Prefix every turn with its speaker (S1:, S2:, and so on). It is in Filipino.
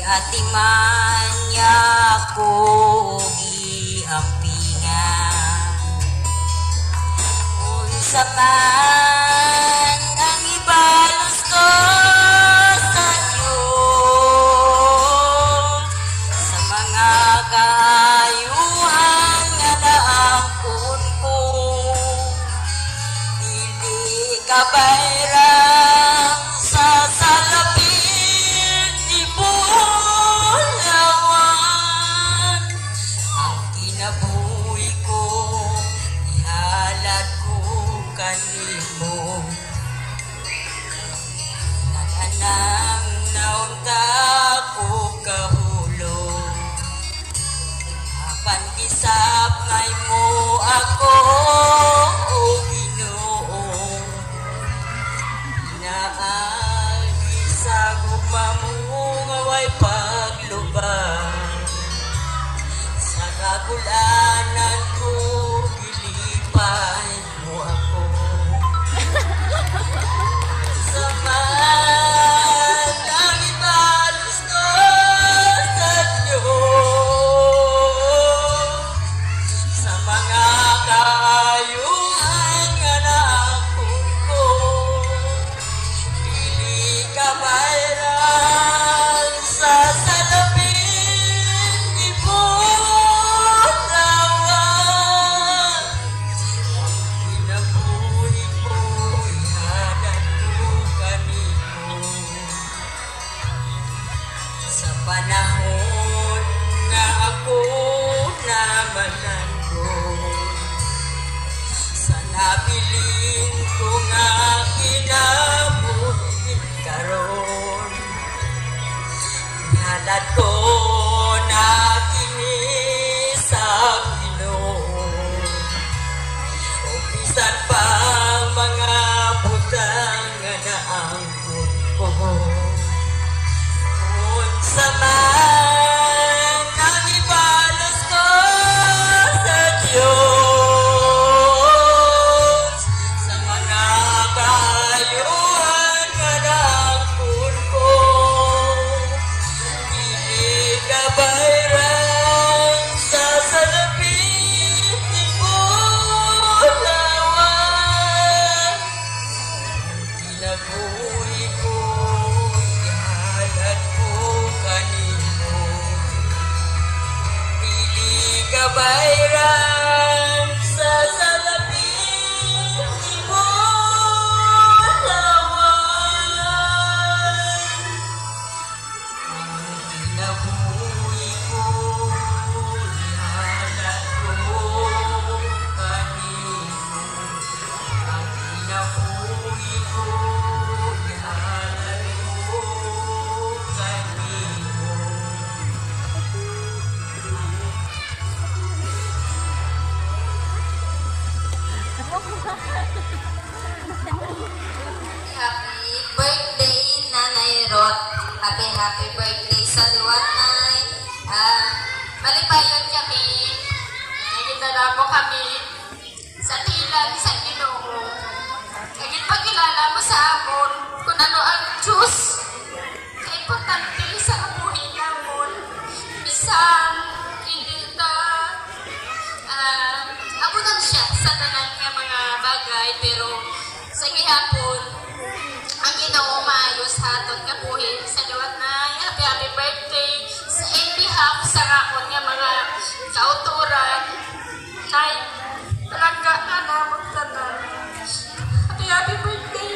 S1: Atiman niya ko giampingan. Unsa man ang ibalos ko sa Diyos, sa mga kaayuhan nga naangkon ko, dili ka bayrang sa salapit ni Bulawan. Ang kinabuhi ko, ihalad ko kanimo. Nag-anang naunta ko kahulog, apan gisap ngay mo ako, o Ginoo. Inaagi sa gugma mo nga way paglubang, sa kagulanan ko gilipay mo ako. Sa man ang ibalos ko sa Diyos, sa mga kaayuhan nga naangkon ko, dili ka bayrang sa salapit ni Bulawan. Kinabuhi ko, ihalad ko kanimo. Sa panahon nga ako namanandong, sa nabiling ko nga kinabuhi karon, ihalad ko na kini sa Ginoo. O bisan pa mga butang nga naangkon ko, unsa man ang ibalos ko sa Diyos, sa mga kaayuhan nga naangkon ko, dili ka bayrang sa salapit ni Bulawan. Kinabuhi ko, ihalad ko kanimo. Dili ka bayrang sa salapit ni Bulawan. Ang kinabuhi ko, ihalad ko kanimo. Ang kinabuhi ko, ihalad ko kanimo.
S2: Happy birthday, Nanay Rod. Happy birthday sa Duwanay. Malipayon kami. Nagitala mo kami sa tilan sa Ginoo. Nagipagkilala mo sa amon kung ano ang Diyos. Kaimportante sa amuhin namon. Bisan, hindi ta abunan siya sa tanan nga mga bagay, pero sa gihapon ang Ginoo maayos hatod kabuhi sa liwat na happy birthday sa in behalf sa akon nga mga kauturan kay talaga na namang tanan. Happy birthday.